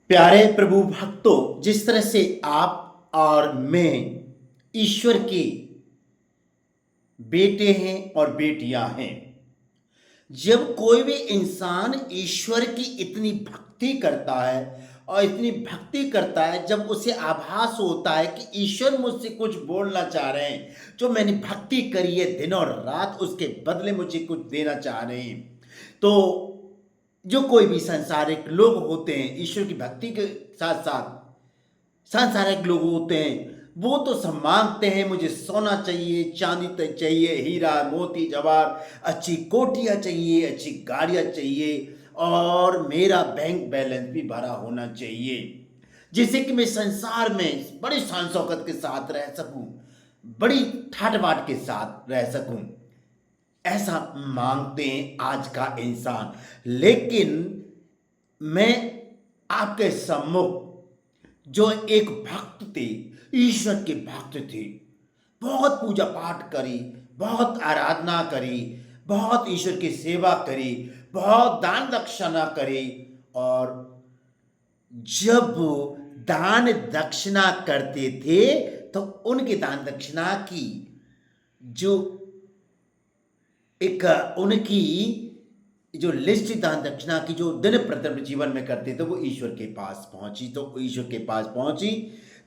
प्यारे प्रभु भक्तों, जिस तरह से आप और मैं ईश्वर के बेटे हैं और बेटियां हैं। जब कोई भी इंसान ईश्वर की इतनी भक्ति करता है और इतनी भक्ति करता है, जब उसे आभास होता है कि ईश्वर मुझसे कुछ बोलना चाह रहे हैं, जो मैंने भक्ति करी है दिन और रात, उसके बदले मुझे कुछ देना चाह रहे हैं। तो जो कोई भी सांसारिक लोग होते हैं, ईश्वर की भक्ति के साथ साथ सांसारिक लोग होते हैं, वो तो सब मांगते हैं, मुझे सोना चाहिए, चांदी चाहिए, हीरा मोती जवाहर, अच्छी कोठियाँ चाहिए, अच्छी गाड़ियाँ चाहिए, और मेरा बैंक बैलेंस भी भरा होना चाहिए, जिससे कि मैं संसार में बड़ी शान शौकत के साथ रह सकूं, बड़ी ठाट बाट के साथ रह सकूं। ऐसा मांगते हैं आज का इंसान। लेकिन मैं आपके सम्मुख, जो एक भक्त थे, ईश्वर के भक्त थे, बहुत पूजा पाठ करी, बहुत आराधना करी, बहुत ईश्वर की सेवा करी, बहुत दान दक्षिणा करी, और जब दान दक्षिणा करते थे तो उनके दान दक्षिणा की जो एक उनकी जो लिस्ट दान दक्षिणा की जो दिन प्रतिदिन जीवन में करते थे, वो ईश्वर के पास पहुंची। तो ईश्वर के पास पहुंची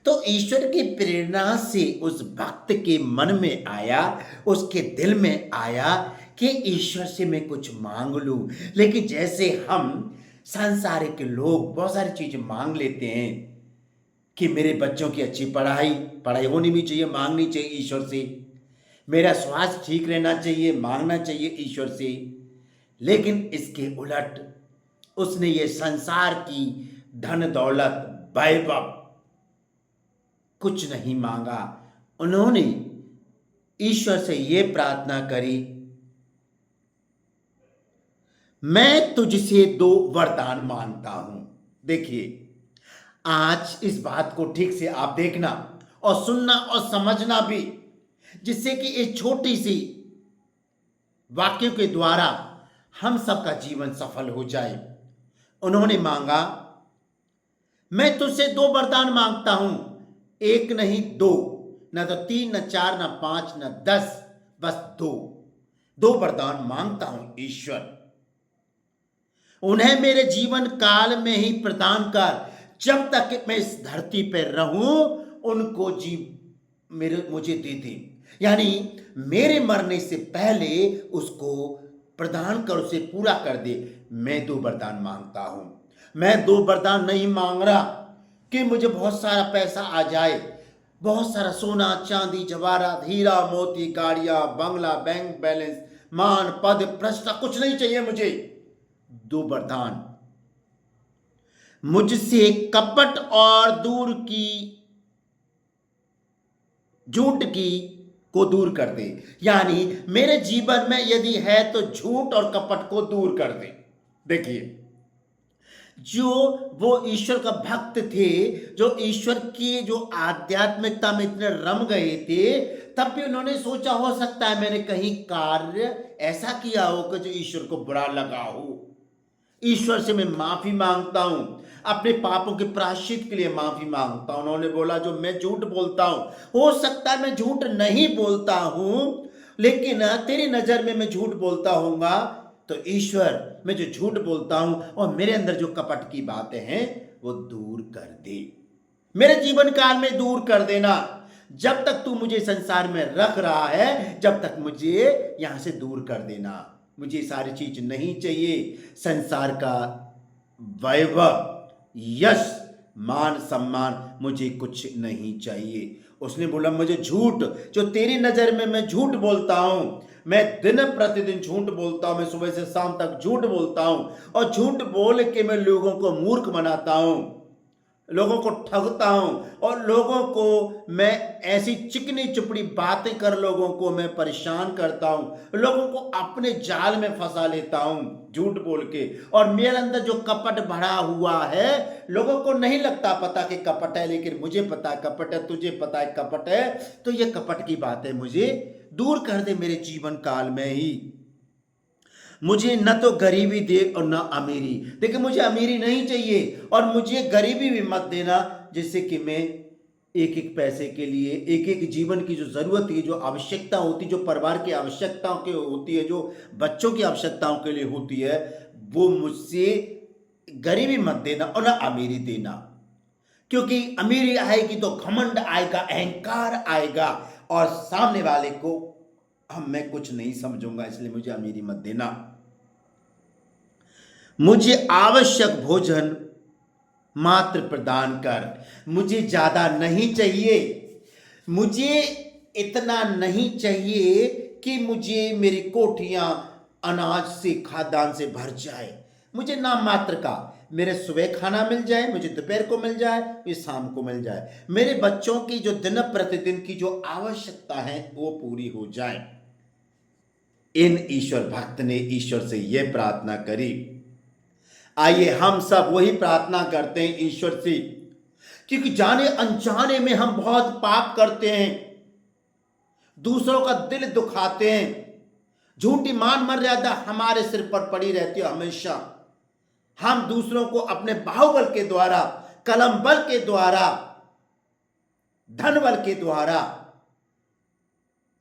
तो ईश्वर की प्रेरणा से उस भक्त के मन में आया, उसके दिल में आया कि ईश्वर से मैं कुछ मांग लूं। लेकिन जैसे हम सांसारिक लोग बहुत सारी चीजें मांग लेते हैं कि मेरे बच्चों की अच्छी पढ़ाई पढ़ाई होनी भी चाहिए, मांगनी चाहिए ईश्वर से, मेरा स्वास्थ्य ठीक रहना चाहिए, मांगना चाहिए ईश्वर से। लेकिन इसके उलट उसने ये संसार की धन दौलत वैभव कुछ नहीं मांगा। उन्होंने ईश्वर से ये प्रार्थना करी, मैं तुझसे दो वरदान मांगता हूं। देखिए, आज इस बात को ठीक से आप देखना और सुनना और समझना भी, जिससे कि इस छोटी सी वाक्यों के द्वारा हम सबका जीवन सफल हो जाए। उन्होंने मांगा, मैं तुझसे दो वरदान मांगता हूं, एक नहीं दो, न तो तीन, न चार, न पांच, न 10, बस दो। दो वरदान मांगता हूं ईश्वर, उन्हें मेरे जीवन काल में ही प्रदान कर। जब तक मैं इस धरती पर रहूं, उनको जी मेरे मुझे दे दे। यानी मेरे मरने से पहले उसको प्रदान कर, उसे पूरा कर दे। मैं दो वरदान मांगता हूं। मैं दो वरदान नहीं मांग रहा कि मुझे बहुत सारा पैसा आ जाए, बहुत सारा सोना चांदी जवाहरात हीरा मोती गाड़ियां बंगला बैंक बैलेंस मान पद प्रतिष्ठा कुछ नहीं चाहिए मुझे। दो वरदान, मुझसे कपट और दूर की झूठ की को दूर कर दे। यानी मेरे जीवन में यदि है तो झूठ और कपट को दूर कर दे। देखिए, जो वो ईश्वर का भक्त थे, जो ईश्वर की जो आध्यात्मिकता में इतने रम गए थे, तब भी उन्होंने सोचा हो सकता है मैंने कहीं कार्य ऐसा किया हो कि जो ईश्वर को बुरा लगा हो। ईश्वर से मैं माफी मांगता हूं, अपने पापों के प्रायश्चित के लिए माफी मांगता हूं। उन्होंने बोला, जो मैं झूठ बोलता हूं, हो सकता है मैं झूठ नहीं बोलता हूं, लेकिन तेरी नजर में मैं झूठ बोलता होऊंगा। तो ईश्वर, मैं जो झूठ बोलता हूं और मेरे अंदर जो कपट की बातें हैं, वो दूर कर दे, मेरे जीवन काल में दूर कर देना। जब तक तू मुझे संसार में रख रहा है, जब तक मुझे यहां से दूर कर देना। मुझे सारी चीज नहीं चाहिए, संसार का वैभव यश मान सम्मान मुझे कुछ नहीं चाहिए। उसने बोला, मुझे झूठ, जो तेरी नजर में मैं झूठ बोलता हूं, मैं दिन प्रतिदिन झूठ बोलता हूं, मैं सुबह से शाम तक झूठ बोलता हूं, और झूठ बोल के मैं लोगों को मूर्ख बनाता हूं, लोगों को ठगता हूं, और लोगों को मैं ऐसी चिकनी चुपड़ी बातें कर लोगों को मैं परेशान करता हूं, लोगों को अपने जाल में फंसा लेता हूं झूठ बोल के। और मेरे अंदर जो कपट भरा हुआ है, लोगों को नहीं लगता पता कि कपट है, लेकिन मुझे पता है कपट है, तुझे पता है कपट है। तो ये कपट की बातें मुझे दूर कर दे मेरे जीवन काल में ही। मुझे न तो गरीबी दे और न अमीरी। देखिए, मुझे अमीरी नहीं चाहिए और मुझे गरीबी भी मत देना, जिससे कि मैं एक एक पैसे के लिए, एक एक जीवन की जो ज़रूरत है, जो आवश्यकता होती है, जो परिवार की आवश्यकताओं के होती है, जो बच्चों की आवश्यकताओं के लिए होती है, वो मुझसे गरीबी मत देना और ना अमीरी देना। क्योंकि अमीरी आएगी तो घमंड आएगा, अहंकार आएगा और सामने वाले को हम मैं कुछ नहीं समझूंगा, इसलिए मुझे अमीरी मत देना। मुझे आवश्यक भोजन मात्र प्रदान कर। मुझे ज्यादा नहीं चाहिए, मुझे इतना नहीं चाहिए कि मुझे मेरी कोठियां अनाज से, खाद्यान्न से भर जाए। मुझे नाम मात्र का मेरे सुबह खाना मिल जाए, मुझे दोपहर को मिल जाए, मुझे शाम को मिल जाए। मेरे बच्चों की जो दिन प्रतिदिन की जो आवश्यकता है वो पूरी हो जाए। इन ईश्वर भक्त ने ईश्वर से यह प्रार्थना करी। आइए हम सब वही प्रार्थना करते हैं ईश्वर से, क्योंकि जाने अनजाने में हम बहुत पाप करते हैं, दूसरों का दिल दुखाते हैं, झूठी मान मर्यादा हमारे सिर पर पड़ी रहती है हमेशा। हम दूसरों को अपने बाहुबल के द्वारा, कलम बल के द्वारा, धन बल के द्वारा,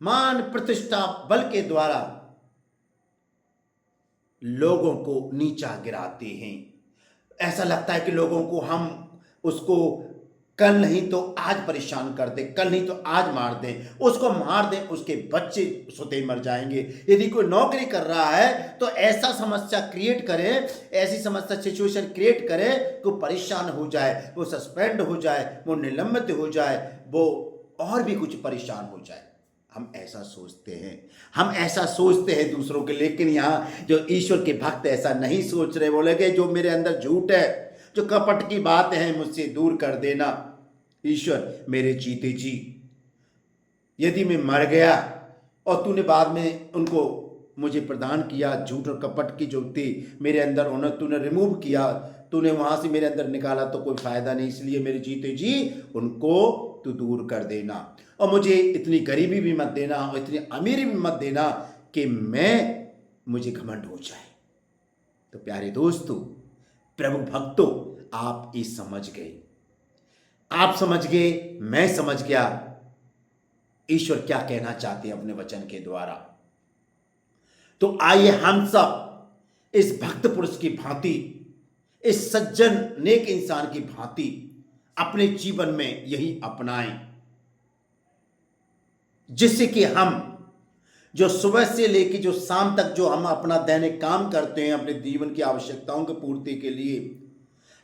मान प्रतिष्ठा बल के द्वारा लोगों को नीचा गिराते हैं। ऐसा लगता है कि लोगों को हम उसको कल नहीं तो आज परेशान कर दें, कल नहीं तो आज मार दें, उसको मार दें, उसके बच्चे सोते मर जाएंगे। यदि कोई नौकरी कर रहा है तो ऐसा समस्या क्रिएट करें, ऐसी समस्या सिचुएशन क्रिएट करें कि वो परेशान हो जाए, वो सस्पेंड हो जाए, वो निलंबित हो जाए, वो और भी कुछ परेशान हो जाए। हम ऐसा सोचते हैं, हम ऐसा सोचते हैं दूसरों के, लेकिन यहाँ जो ईश्वर के भक्त ऐसा नहीं सोच रहे। बोले कि जो मेरे अंदर झूठ है, जो कपट की बात है, मुझसे दूर कर देना। ईश्वर मेरे जीते जी, यदि मैं मर गया और तूने बाद में उनको मुझे प्रदान किया, झूठ और कपट की जो थी मेरे अंदर, उन्हें तूने रिमूव किया, तूने वहां से मेरे अंदर निकाला, तो कोई फायदा नहीं। इसलिए मेरे जीते जी उनको तू दूर कर देना और मुझे इतनी गरीबी भी मत देना और इतनी अमीरी भी मत देना कि मुझे घमंड हो जाए। तो प्यारे दोस्तों, प्रभु भक्तों, आप ये समझ गए, आप समझ गए, मैं समझ गया ईश्वर क्या कहना चाहते हैं अपने वचन के द्वारा। तो आइए हम सब इस भक्त पुरुष की भांति, इस सज्जन नेक इंसान की भांति अपने जीवन में यही अपनाएं, जिससे कि हम जो सुबह से लेकर जो शाम तक जो हम अपना दैनिक काम करते हैं अपने जीवन की आवश्यकताओं की पूर्ति के लिए,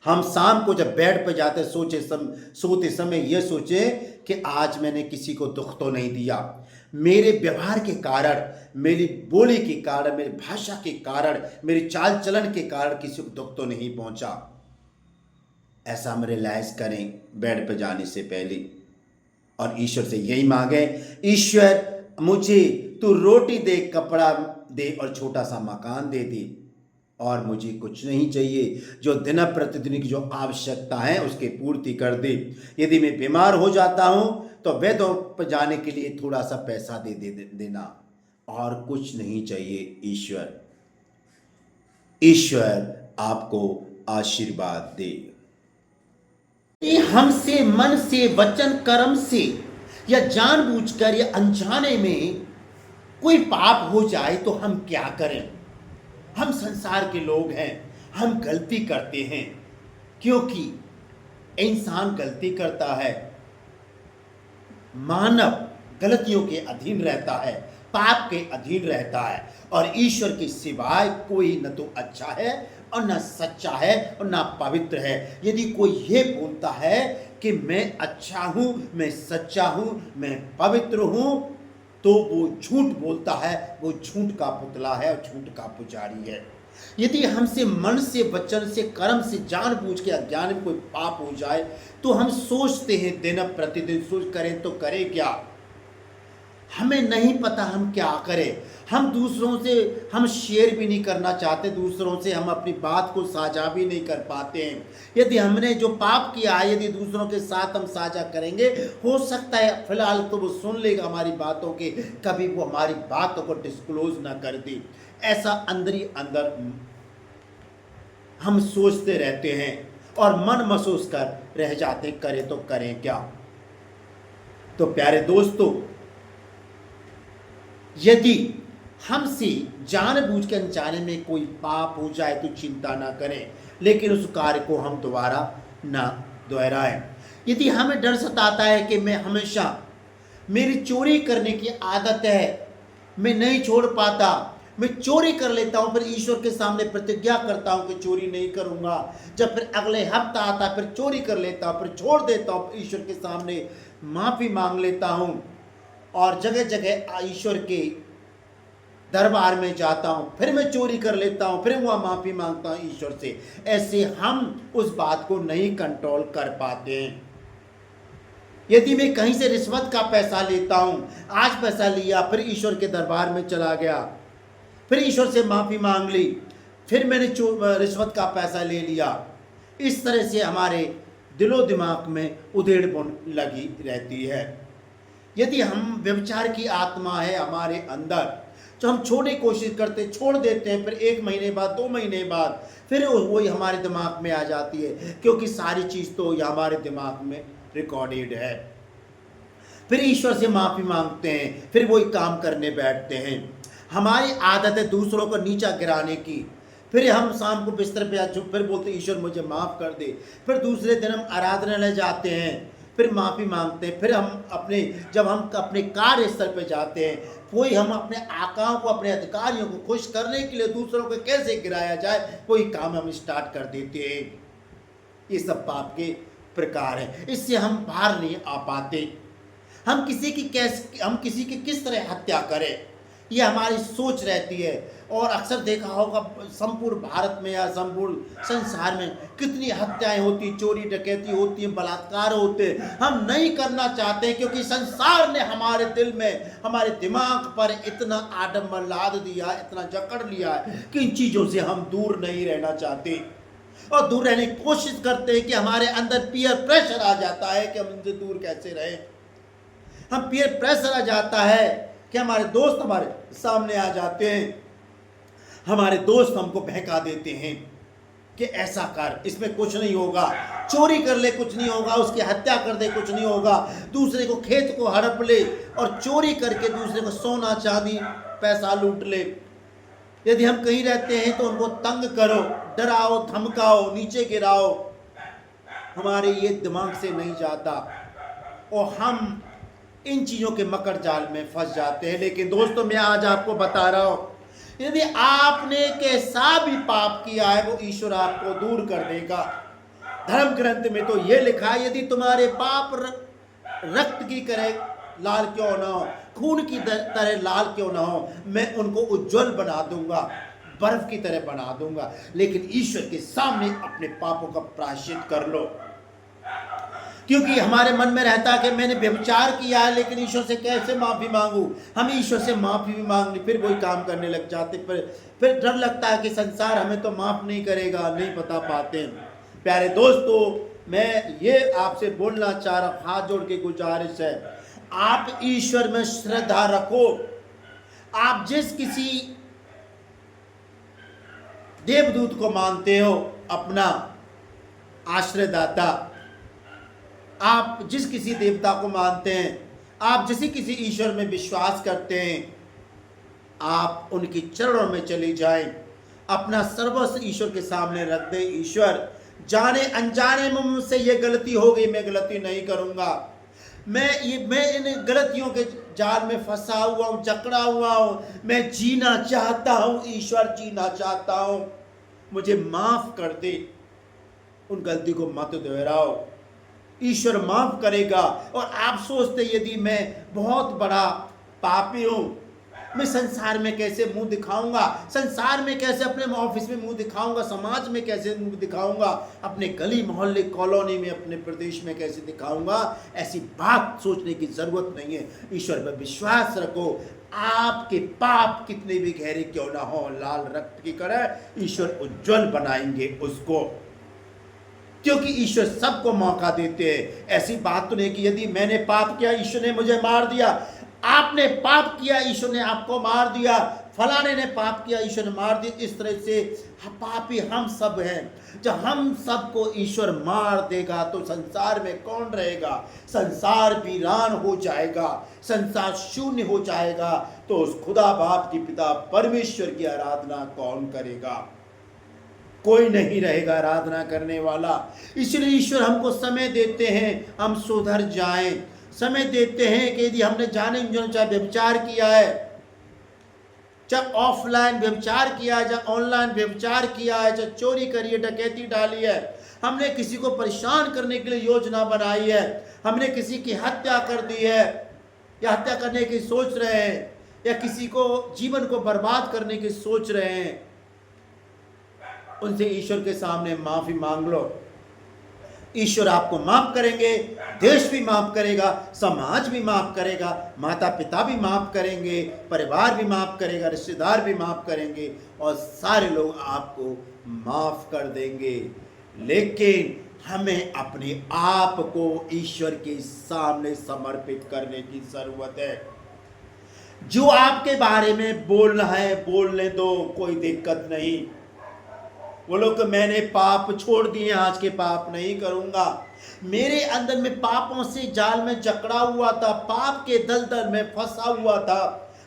हम शाम को जब बेड पर जाते सोते समय यह सोचें कि आज मैंने किसी को दुख तो नहीं दिया, मेरे व्यवहार के कारण, मेरी बोली के कारण, मेरी भाषा के कारण, मेरी चाल चलन के कारण किसी को दुख तो नहीं पहुंचा। ऐसा हम रियलाइज करें बेड पर जाने से पहले और ईश्वर से यही मांगे, ईश्वर मुझे तू रोटी दे, कपड़ा दे और छोटा सा मकान दे दे, और मुझे कुछ नहीं चाहिए, जो दिन प्रतिदिन की जो आवश्यकता है उसकी पूर्ति कर दे। यदि मैं बीमार हो जाता हूं तो वैद्यों पर जाने के लिए थोड़ा सा पैसा देना, और कुछ नहीं चाहिए। ईश्वर आपको आशीर्वाद दे। हमसे मन से, वचन, कर्म से या जानबूझकर या अनजाने में कोई पाप हो जाए तो हम क्या करें? हम संसार के लोग हैं, हम गलती करते हैं, क्योंकि इंसान गलती करता है, मानव गलतियों के अधीन रहता है, पाप के अधीन रहता है, और ईश्वर के सिवाय कोई न तो अच्छा है और न सच्चा है और न पवित्र है। यदि कोई ये बोलता है कि मैं अच्छा हूं, मैं सच्चा हूं, मैं पवित्र हूं, तो वो झूठ बोलता है, वो झूठ का पुतला है और झूठ का पुजारी है। यदि हमसे मन से, वचन से, कर्म से जानबूझ के अज्ञान में कोई पाप हो जाए तो हम सोचते हैं दिन प्रतिदिन, सोच करें तो करें क्या, हमें नहीं पता हम क्या करें। हम दूसरों से हम शेयर भी नहीं करना चाहते, दूसरों से हम अपनी बात को साझा भी नहीं कर पाते हैं। यदि हमने जो पाप किया है, यदि दूसरों के साथ हम साझा करेंगे, हो सकता है फिलहाल तो वो सुन लेगा हमारी बातों के, कभी वो हमारी बातों को डिस्क्लोज ना कर दे। ऐसा अंदर ही अंदर हम सोचते रहते हैं और मन महसूस कर रह जाते, करें तो करें क्या। तो प्यारे दोस्तों, यदि हमसे जानबूझ के अनजाने में कोई पाप हो जाए तो चिंता ना करें, लेकिन उस कार्य को हम दोबारा ना दोहराएं। यदि हमें डर सताता है कि मैं हमेशा, मेरी चोरी करने की आदत है, मैं नहीं छोड़ पाता, मैं चोरी कर लेता हूँ, फिर ईश्वर के सामने प्रतिज्ञा करता हूँ कि चोरी नहीं करूँगा, जब फिर अगले हफ्ता आता फिर चोरी कर लेता हूँ, फिर छोड़ देता हूँ, ईश्वर के सामने माफ़ी मांग लेता हूँ और जगह जगह ईश्वर के दरबार में जाता हूँ, फिर मैं चोरी कर लेता हूँ, फिर वहाँ माफ़ी मांगता हूँ ईश्वर से। ऐसे हम उस बात को नहीं कंट्रोल कर पाते हैं। यदि मैं कहीं से रिश्वत का पैसा लेता हूँ, आज पैसा लिया, फिर ईश्वर के दरबार में चला गया, फिर ईश्वर से माफ़ी मांग ली, फिर मैंने रिश्वत का पैसा ले लिया, इस तरह से हमारे दिलो दिमाग में उधेड़ बुन लगी रहती है। यदि हम व्यभिचार की आत्मा है हमारे अंदर, जो हम छोड़ने की कोशिश करते, छोड़ देते हैं, फिर 1 महीने बाद, 2 महीने बाद फिर वही हमारे दिमाग में आ जाती है, क्योंकि सारी चीज़ तो ये हमारे दिमाग में रिकॉर्डेड है। फिर ईश्वर से माफ़ी मांगते हैं, फिर वही काम करने बैठते हैं। हमारी आदत है दूसरों को नीचा गिराने की। फिर हम शाम को बिस्तर पे आ चुप, फिर बोलते ईश्वर मुझे माफ़ कर दे। फिर दूसरे दिन हम आराधनालय जाते हैं, फिर माफ़ी मांगते हैं। फिर हम जब हम अपने कार्य स्थल पे जाते हैं, वही हम अपने आकाओं को, अपने अधिकारियों को खुश करने के लिए दूसरों को कैसे गिराया जाए, वही काम हम स्टार्ट कर देते हैं। ये सब पाप के प्रकार हैं, इससे हम बाहर नहीं आ पाते। हम किसी की किस तरह हत्या करें, ये हमारी सोच रहती है। और अक्सर देखा होगा संपूर्ण भारत में या संपूर्ण संसार में कितनी हत्याएं होती, चोरी डकैती होती है, बलात्कार होते हैं। हम नहीं करना चाहते क्योंकि संसार ने हमारे दिल में, हमारे दिमाग पर इतना आडंबर लाद दिया, इतना जकड़ लिया है कि इन चीज़ों से हम दूर नहीं रहना चाहते और दूर रहने की कोशिश करते हैं कि हमारे अंदर पीयर प्रेशर आ जाता है कि हम इनसे दूर कैसे रहें। हम पीयर प्रेशर आ जाता है कि हमारे दोस्त हमारे सामने आ जाते हैं, हमारे दोस्त हमको बहका देते हैं कि ऐसा कर, इसमें कुछ नहीं होगा, चोरी कर ले कुछ नहीं होगा, उसकी हत्या कर दे कुछ नहीं होगा, दूसरे को खेत को हड़प ले और चोरी करके दूसरे को सोना चांदी पैसा लूट ले। यदि हम कहीं रहते हैं तो उनको तंग करो, डराओ, धमकाओ, नीचे गिराओ, हमारे ये दिमाग से नहीं जाता और हम इन चीज़ों के मकर जाल में फंस जाते हैं। लेकिन दोस्तों, मैं आज आपको बता रहा हूँ, यदि आपने कैसा भी पाप किया है वो ईश्वर आपको दूर कर देगा। धर्म ग्रंथ में तो ये लिखा है, यदि तुम्हारे पाप रक्त की तरह लाल क्यों ना हो, खून की तरह लाल क्यों ना हो, मैं उनको उज्जवल बना दूंगा, बर्फ की तरह बना दूंगा। लेकिन ईश्वर के सामने अपने पापों का प्रायश्चित कर लो, क्योंकि हमारे मन में रहता है कि मैंने व्यभिचार किया है, लेकिन ईश्वर से कैसे माफ़ी मांगूं। हम ईश्वर से माफ़ी भी मांग ली, फिर वही काम करने लग जाते, फिर डर लगता है कि संसार हमें तो माफ़ नहीं करेगा, नहीं बता पाते। प्यारे दोस्तों, मैं ये आपसे बोलना चाह रहा हूँ, हाथ जोड़ के गुजारिश है, आप ईश्वर में श्रद्धा रखो। आप जिस किसी देवदूत को मानते हो अपना आश्रयदाता, आप जिस किसी देवता को मानते हैं, आप जिस किसी ईश्वर में विश्वास करते हैं, आप उनके चरणों में चले जाएं, अपना सर्वस्व ईश्वर के सामने रख दें। ईश्वर, जाने अनजाने में मुझसे ये गलती हो गई, मैं गलती नहीं करूँगा, मैं इन गलतियों के जाल में फंसा हुआ हूँ, जकड़ा हुआ हूँ, मैं जीना चाहता हूँ ईश्वर, जीना चाहता हूँ, मुझे माफ़ कर दे। उन गलती को मत दोहराओ, ईश्वर माफ़ करेगा। और आप सोचते यदि मैं बहुत बड़ा पापी हूँ, मैं संसार में कैसे मुंह दिखाऊंगा, संसार में कैसे, अपने ऑफिस में मुंह दिखाऊंगा, समाज में कैसे मुंह दिखाऊंगा, अपने गली मोहल्ले कॉलोनी में, अपने प्रदेश में कैसे दिखाऊंगा, ऐसी बात सोचने की ज़रूरत नहीं है। ईश्वर पर विश्वास रखो, आपके पाप कितने भी गहरे क्यों ना हो, लाल रक्त की तरह ईश्वर उज्जवल बनाएंगे उसको, क्योंकि ईश्वर सबको मौका देते हैं। ऐसी बात तो नहीं कि यदि मैंने पाप किया ईश्वर ने मुझे मार दिया, आपने पाप किया, ईश्वर ने आपको मार दिया, फलाने ने पाप किया, ईश्वर ने मार दिया। इस तरह से पापी हम सब हैं। जब हम सबको ईश्वर मार देगा तो संसार में कौन रहेगा? संसार वीरान हो जाएगा, संसार शून्य हो जाएगा। तो उस खुदा बाप की पिता परमेश्वर की आराधना कौन करेगा? कोई नहीं रहेगा आराधना करने वाला। इसलिए ईश्वर हमको समय देते हैं हम सुधर जाएं। समय देते हैं कि यदि हमने जाने चाहे व्यभिचार किया है, चाहे ऑफलाइन व्यभिचार किया है, चाहे ऑनलाइन व्यभिचार किया है, चाहे चोरी करी है, डकैती डाली है, हमने किसी को परेशान करने के लिए योजना बनाई है, हमने किसी की हत्या कर दी है या हत्या करने की सोच रहे हैं, या किसी को जीवन को बर्बाद करने की सोच रहे हैं, उनसे ईश्वर के सामने माफी मांग लो। ईश्वर आपको माफ करेंगे, देश भी माफ करेगा, समाज भी माफ करेगा, माता पिता भी माफ करेंगे, परिवार भी माफ करेगा, रिश्तेदार भी माफ करेंगे और सारे लोग आपको माफ कर देंगे। लेकिन हमें अपने आप को ईश्वर के सामने समर्पित करने की जरूरत है। जो आपके बारे में बोलना है बोलने दो, कोई दिक्कत नहीं। बोलो कि मैंने पाप छोड़ दिए, आज के पाप नहीं करूंगा। मेरे अंदर में पापों से जाल में जकड़ा हुआ था, पाप के दलदल में फंसा हुआ था,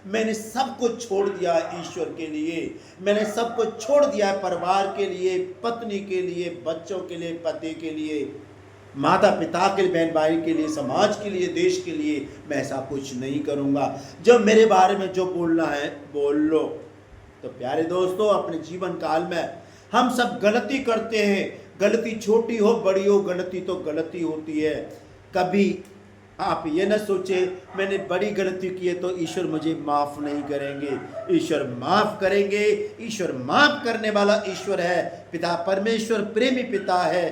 मैंने सब कुछ छोड़ दिया ईश्वर के लिए। मैंने सब कुछ छोड़ दिया परिवार के लिए, पत्नी के लिए, बच्चों के लिए, पति के लिए, माता पिता के लिए, बहन भाई के लिए, समाज के लिए, देश के लिए। मैं ऐसा कुछ नहीं करूंगा। जब मेरे बारे में जो बोलना है बोल लो। तो प्यारे दोस्तों, अपने जीवन काल में हम सब गलती करते हैं। गलती छोटी हो बड़ी हो, गलती तो गलती होती है। कभी आप ये न सोचे मैंने बड़ी गलती की है तो ईश्वर मुझे माफ नहीं करेंगे। ईश्वर माफ करेंगे। ईश्वर माफ करने वाला ईश्वर है। पिता परमेश्वर प्रेमी पिता है,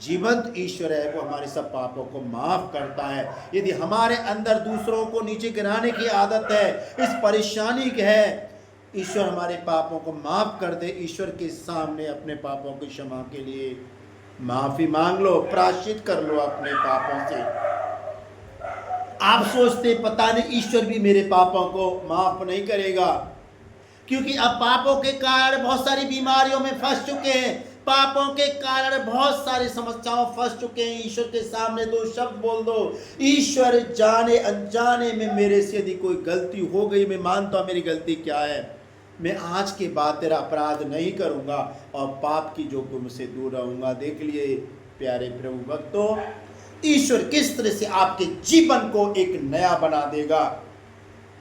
जीवंत ईश्वर है। वो हमारे सब पापों को माफ करता है। यदि हमारे अंदर दूसरों को नीचे गिराने की आदत है, इस परेशानी की है, ईश्वर हमारे पापों को माफ कर दे। ईश्वर के सामने अपने पापों की क्षमा के लिए माफी मांग लो, प्रायश्चित कर लो अपने पापों से। आप सोचते पता नहीं ईश्वर भी मेरे पापों को माफ नहीं करेगा, क्योंकि अब पापों के कारण बहुत सारी बीमारियों में फंस चुके हैं, पापों के कारण बहुत सारी समस्याओं फंस चुके हैं। ईश्वर के सामने दो शब्द बोल दो, ईश्वर जाने अनजाने में मेरे से यदि कोई गलती हो गई, मैं मानता हूं मेरी गलती क्या है, मैं आज के बाद तेरा अपराध नहीं करूंगा और पाप की जोखिम से दूर रहूंगा। देख लिए प्यारे प्रभु भक्तों, ईश्वर किस तरह से आपके जीवन को एक नया बना देगा।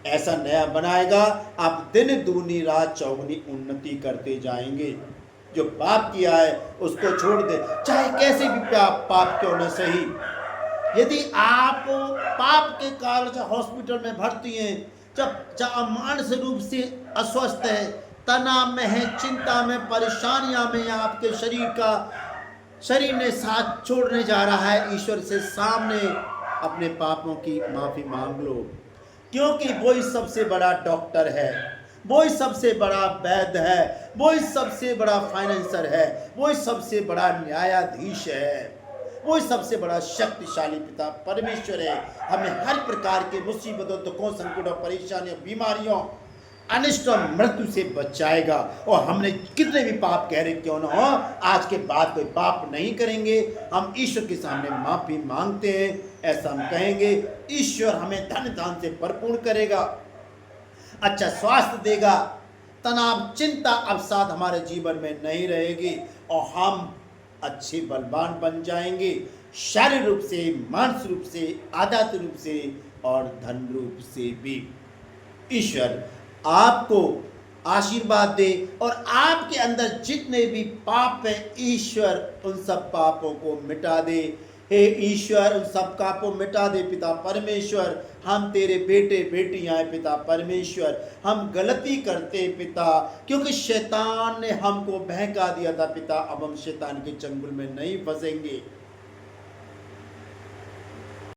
ऐसा नया बनाएगा, आप दिन दूनी रात चौगुनी उन्नति करते जाएंगे। जो पाप किया है उसको छोड़ दे, चाहे कैसे भी पाप क्यों न सही। यदि आप पाप के कारण हॉस्पिटल में भर्ती हैं, जब मानसिक रूप से अस्वस्थ है, तनाव में है, चिंता में, परेशानियां में, आपके शरीर ने साथ छोड़ने जा रहा है, ईश्वर से सामने अपने पापों की माफी मांग लो, क्योंकि वही सबसे बड़ा डॉक्टर है, वही सबसे बड़ा वैद्य है, वही सबसे बड़ा फाइनेंसर है, वही सबसे बड़ा न्यायाधीश है, वही सबसे बड़ा शक्तिशाली पिता परमेश्वर है। हमें हर प्रकार के मुसीबतों, दुखों, संकटों, परेशानियों, बीमारियों, अनिष्ट और मृत्यु से बचाएगा। और हमने कितने भी पाप कह रहे क्यों ना हो, आज के बाद कोई पाप नहीं करेंगे। हम ईश्वर के सामने माफी मांगते हैं, ऐसा हम कहेंगे। ईश्वर हमें धन धान से भरपूर करेगा, अच्छा स्वास्थ्य देगा, तनाव, चिंता अवसाद हमारे जीवन में नहीं रहेगी और हम अच्छे बलवान बन जाएंगे, शारीरिक रूप से, मानसिक रूप से, आध्यात्मिक रूप से और धन रूप से भी। ईश्वर आपको आशीर्वाद दे और आपके अंदर जितने भी पाप हैं, ईश्वर उन सब पापों को मिटा दे। हे ईश्वर, उन सब पापों को मिटा दे पिता परमेश्वर। हम तेरे बेटे बेटियां हैं पिता परमेश्वर, हम गलती करते पिता, क्योंकि शैतान ने हमको बहका दिया था पिता। अब हम शैतान के चंगुल में नहीं फंसेंगे।